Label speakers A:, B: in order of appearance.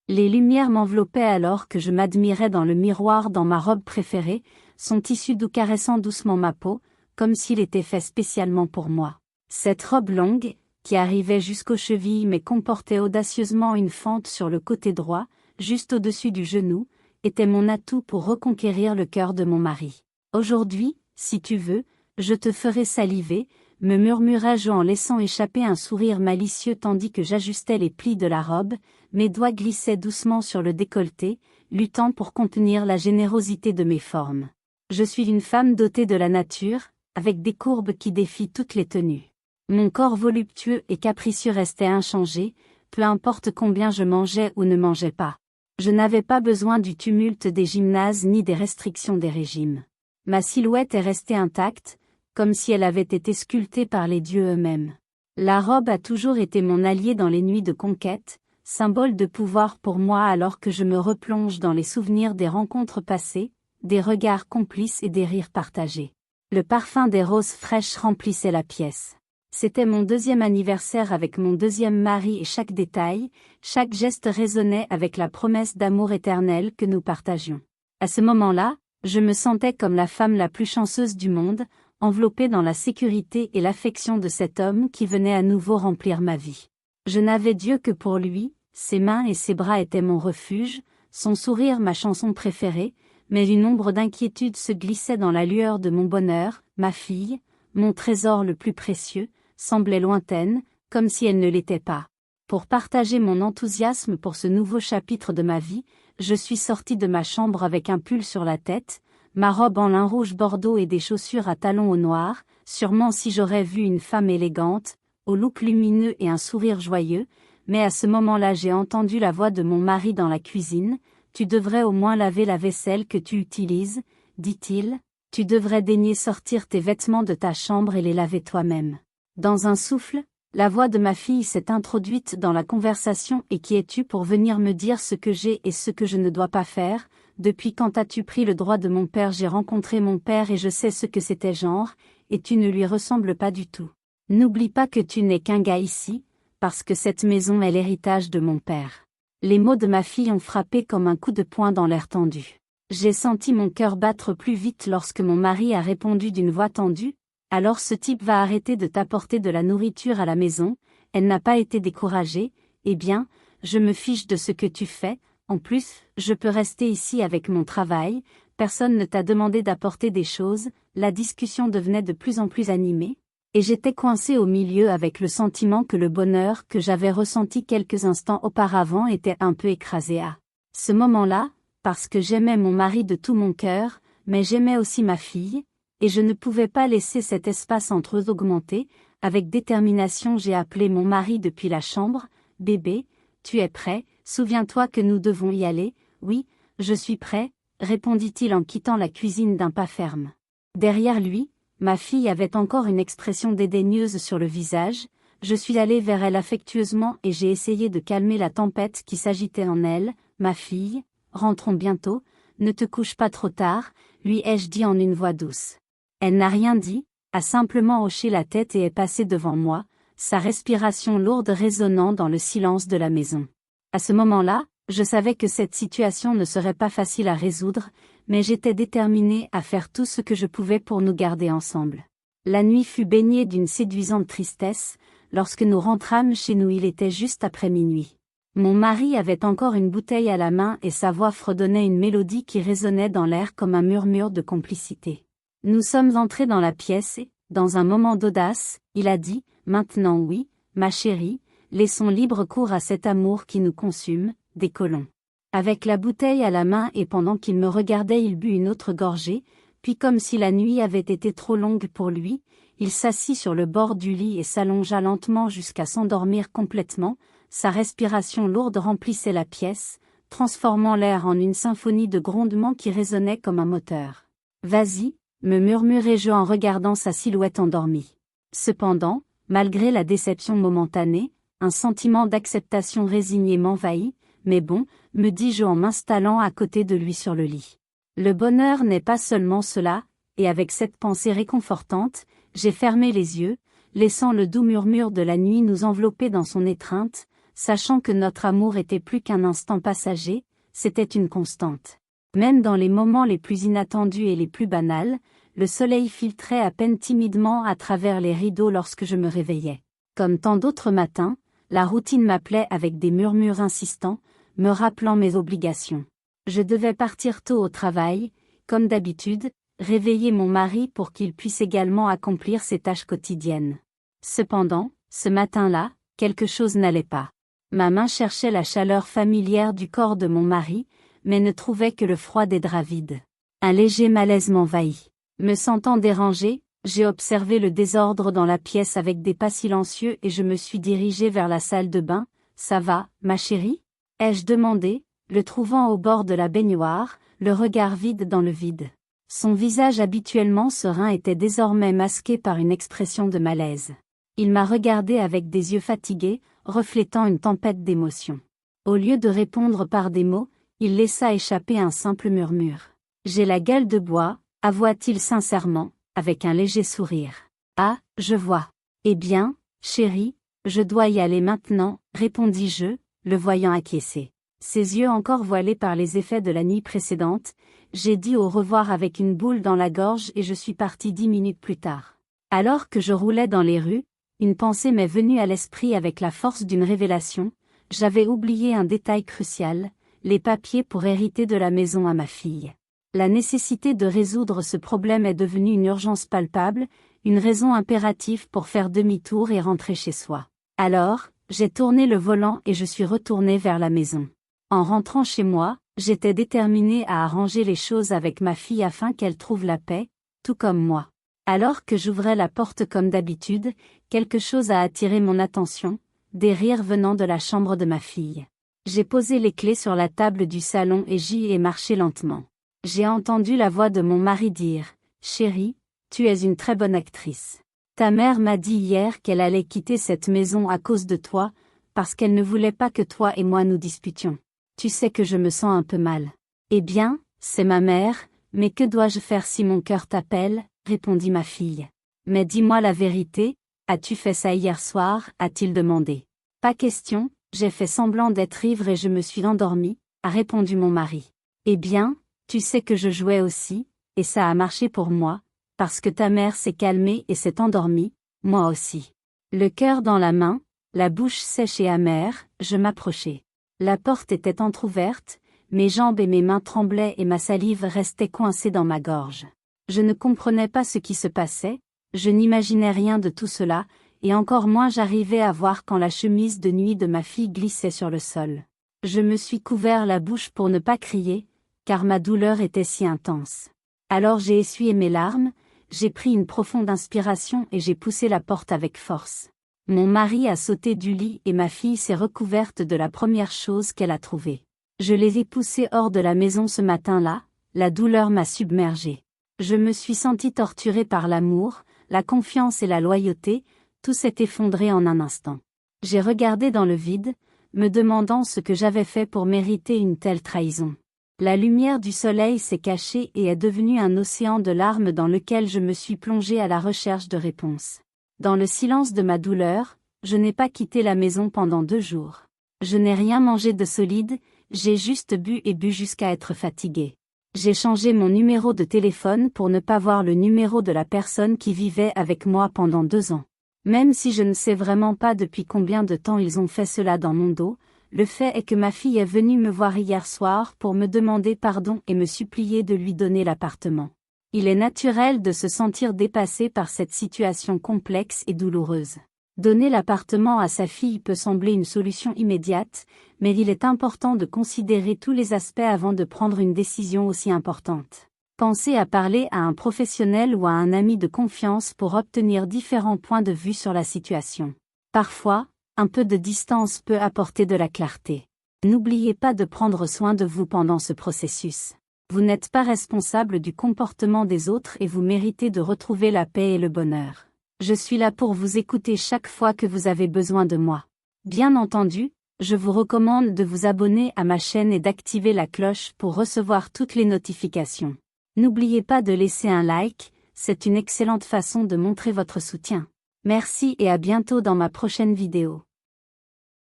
A: Les lumières m'enveloppaient alors que je m'admirais dans le miroir dans ma robe préférée, son tissu doux caressant doucement ma peau, comme s'il était fait spécialement pour moi. Cette robe longue, qui arrivait jusqu'aux chevilles mais comportait audacieusement une fente sur le côté droit, juste au-dessus du genou, était mon atout pour reconquérir le cœur de mon mari. Aujourd'hui, si tu veux, je te ferai saliver, me murmurai-je en laissant échapper un sourire malicieux tandis que j'ajustais les plis de la robe, mes doigts glissaient doucement sur le décolleté, luttant pour contenir la générosité de mes formes. Je suis une femme dotée de la nature, avec des courbes qui défient toutes les tenues. Mon corps voluptueux et capricieux restait inchangé, peu importe combien je mangeais ou ne mangeais pas. Je n'avais pas besoin du tumulte des gymnases ni des restrictions des régimes. Ma silhouette est restée intacte, comme si elle avait été sculptée par les dieux eux-mêmes. La robe a toujours été mon allié dans les nuits de conquête, symbole de pouvoir pour moi alors que je me replonge dans les souvenirs des rencontres passées, des regards complices et des rires partagés. Le parfum des roses fraîches remplissait la pièce. C'était mon 2e anniversaire avec mon 2e mari et chaque détail, chaque geste résonnait avec la promesse d'amour éternel que nous partagions. À ce moment-là, je me sentais comme la femme la plus chanceuse du monde, enveloppée dans la sécurité et l'affection de cet homme qui venait à nouveau remplir ma vie. Je n'avais Dieu que pour lui, ses mains et ses bras étaient mon refuge, son sourire ma chanson préférée, mais une ombre d'inquiétude se glissait dans la lueur de mon bonheur, ma fille, mon trésor le plus précieux, semblait lointaine, comme si elle ne l'était pas. Pour partager mon enthousiasme pour ce nouveau chapitre de ma vie, je suis sortie de ma chambre avec un pull sur la tête, ma robe en lin rouge bordeaux et des chaussures à talons au noir, sûrement si j'aurais vu une femme élégante, au look lumineux et un sourire joyeux, mais à ce moment-là j'ai entendu la voix de mon mari dans la cuisine. « Tu devrais au moins laver la vaisselle que tu utilises, dit-il, tu devrais daigner sortir tes vêtements de ta chambre et les laver toi-même. » Dans un souffle, la voix de ma fille s'est introduite dans la conversation. « Et qui es-tu pour venir me dire ce que j'ai et ce que je ne dois pas faire? Depuis quand as-tu pris le droit de mon père? J'ai rencontré mon père et je sais ce que c'était genre, et tu ne lui ressembles pas du tout. N'oublie pas que tu n'es qu'un gars ici, parce que cette maison est l'héritage de mon père. » Les mots de ma fille ont frappé comme un coup de poing dans l'air tendu. J'ai senti mon cœur battre plus vite lorsque mon mari a répondu d'une voix tendue. « Alors ce type va arrêter de t'apporter de la nourriture à la maison, elle n'a pas été découragée, eh bien, je me fiche de ce que tu fais, en plus, je peux rester ici avec mon travail, personne ne t'a demandé d'apporter des choses. » La discussion devenait de plus en plus animée, et j'étais coincée au milieu avec le sentiment que le bonheur que j'avais ressenti quelques instants auparavant était un peu écrasé à ce moment-là, parce que j'aimais mon mari de tout mon cœur, mais j'aimais aussi ma fille, et je ne pouvais pas laisser cet espace entre eux augmenter. Avec détermination j'ai appelé mon mari depuis la chambre. « Bébé, tu es prêt? Souviens-toi que nous devons y aller. »« Oui, je suis prêt, » répondit-il en quittant la cuisine d'un pas ferme. Derrière lui, ma fille avait encore une expression dédaigneuse sur le visage. Je suis allée vers elle affectueusement et j'ai essayé de calmer la tempête qui s'agitait en elle. « Ma fille, rentrons bientôt, ne te couche pas trop tard, » lui ai-je dit en une voix douce. Elle n'a rien dit, a simplement hoché la tête et est passée devant moi, sa respiration lourde résonnant dans le silence de la maison. À ce moment-là, je savais que cette situation ne serait pas facile à résoudre, mais j'étais déterminée à faire tout ce que je pouvais pour nous garder ensemble. La nuit fut baignée d'une séduisante tristesse. Lorsque nous rentrâmes chez nous, il était juste après minuit. Mon mari avait encore une bouteille à la main et sa voix fredonnait une mélodie qui résonnait dans l'air comme un murmure de complicité. Nous sommes entrés dans la pièce et, dans un moment d'audace, il a dit « Maintenant oui, ma chérie, laissons libre cours à cet amour qui nous consume, décollons. » Avec la bouteille à la main et pendant qu'il me regardait, il but une autre gorgée, puis comme si la nuit avait été trop longue pour lui, il s'assit sur le bord du lit et s'allongea lentement jusqu'à s'endormir complètement. Sa respiration lourde remplissait la pièce, transformant l'air en une symphonie de grondements qui résonnait comme un moteur. « Vas-y », me murmurai-je en regardant sa silhouette endormie. Cependant, malgré la déception momentanée, un sentiment d'acceptation résignée m'envahit. « Mais bon, » me dis-je en m'installant à côté de lui sur le lit. Le bonheur n'est pas seulement cela, et avec cette pensée réconfortante, j'ai fermé les yeux, laissant le doux murmure de la nuit nous envelopper dans son étreinte. sachant que notre amour était plus qu'un instant passager, c'était une constante. Même dans les moments les plus inattendus et les plus banals, le soleil filtrait à peine timidement à travers les rideaux lorsque je me réveillais. Comme tant d'autres matins, la routine m'appelait avec des murmures insistants, me rappelant mes obligations. Je devais partir tôt au travail, comme d'habitude, réveiller mon mari pour qu'il puisse également accomplir ses tâches quotidiennes. Cependant, ce matin-là, quelque chose n'allait pas. Ma main cherchait la chaleur familière du corps de mon mari, mais ne trouvait que le froid des draps vides. Un léger malaise m'envahit. Me sentant dérangée, j'ai observé le désordre dans la pièce avec des pas silencieux et je me suis dirigée vers la salle de bain. « Ça va, ma chérie ?» ai-je demandé, le trouvant au bord de la baignoire, le regard vide dans le vide. Son visage habituellement serein était désormais masqué par une expression de malaise. Il m'a regardé avec des yeux fatigués, reflétant une tempête d'émotions. Au lieu de répondre par des mots, il laissa échapper un simple murmure. « J'ai la gueule de bois », avoua-t-il sincèrement, avec un léger sourire. « Ah, je vois. Eh bien, chérie, je dois y aller maintenant, répondis-je, le voyant acquiescer. Ses yeux encore voilés par les effets de la nuit précédente, j'ai dit au revoir avec une boule dans la gorge et je suis partie 10 minutes plus tard. Alors que je roulais dans les rues, une pensée m'est venue à l'esprit avec la force d'une révélation. J'avais oublié un détail crucial, les papiers pour hériter de la maison à ma fille. La nécessité de résoudre ce problème est devenue une urgence palpable, une raison impérative pour faire demi-tour et rentrer chez soi. Alors, j'ai tourné le volant et je suis retournée vers la maison. En rentrant chez moi, j'étais déterminée à arranger les choses avec ma fille afin qu'elle trouve la paix, tout comme moi. Alors que j'ouvrais la porte comme d'habitude, quelque chose a attiré mon attention, des rires venant de la chambre de ma fille. J'ai posé les clés sur la table du salon et j'y ai marché lentement. J'ai entendu la voix de mon mari dire « Chérie, tu es une très bonne actrice. Ta mère m'a dit hier qu'elle allait quitter cette maison à cause de toi, parce qu'elle ne voulait pas que toi et moi nous disputions. Tu sais que je me sens un peu mal. » « Eh bien, c'est ma mère, mais que dois-je faire si mon cœur t'appelle ?» répondit ma fille. « Mais dis-moi la vérité, as-tu fait ça hier soir ?» a-t-il demandé. « Pas question, j'ai fait semblant d'être ivre et je me suis endormie, » a répondu mon mari. « Eh bien, tu sais que je jouais aussi, et ça a marché pour moi, parce que ta mère s'est calmée et s'est endormie, moi aussi. » Le cœur dans la main, la bouche sèche et amère, je m'approchai. La porte était entr'ouverte, mes jambes et mes mains tremblaient et ma salive restait coincée dans ma gorge. Je ne comprenais pas ce qui se passait, je n'imaginais rien de tout cela, et encore moins j'arrivais à voir quand la chemise de nuit de ma fille glissait sur le sol. Je me suis couvert la bouche pour ne pas crier, car ma douleur était si intense. Alors j'ai essuyé mes larmes, j'ai pris une profonde inspiration et j'ai poussé la porte avec force. Mon mari a sauté du lit et ma fille s'est recouverte de la première chose qu'elle a trouvée. Je les ai poussés hors de la maison ce matin-là, la douleur m'a submergée. Je me suis sentie torturée par l'amour, la confiance et la loyauté, tout s'est effondré en un instant. J'ai regardé dans le vide, me demandant ce que j'avais fait pour mériter une telle trahison. La lumière du soleil s'est cachée et est devenue un océan de larmes dans lequel je me suis plongée à la recherche de réponses. Dans le silence de ma douleur, je n'ai pas quitté la maison pendant 2 jours. Je n'ai rien mangé de solide, j'ai juste bu et bu jusqu'à être fatiguée. J'ai changé mon numéro de téléphone pour ne pas voir le numéro de la personne qui vivait avec moi pendant 2 ans. Même si je ne sais vraiment pas depuis combien de temps ils ont fait cela dans mon dos, le fait est que ma fille est venue me voir hier soir pour me demander pardon et me supplier de lui donner l'appartement. Il est naturel de se sentir dépassé par cette situation complexe et douloureuse. Donner l'appartement à sa fille peut sembler une solution immédiate, mais il est important de considérer tous les aspects avant de prendre une décision aussi importante. Pensez à parler à un professionnel ou à un ami de confiance pour obtenir différents points de vue sur la situation. Parfois, un peu de distance peut apporter de la clarté. N'oubliez pas de prendre soin de vous pendant ce processus. Vous n'êtes pas responsable du comportement des autres et vous méritez de retrouver la paix et le bonheur. Je suis là pour vous écouter chaque fois que vous avez besoin de moi. Bien entendu, je vous recommande de vous abonner à ma chaîne et d'activer la cloche pour recevoir toutes les notifications. N'oubliez pas de laisser un like, c'est une excellente façon de montrer votre soutien. Merci et à bientôt dans ma prochaine vidéo.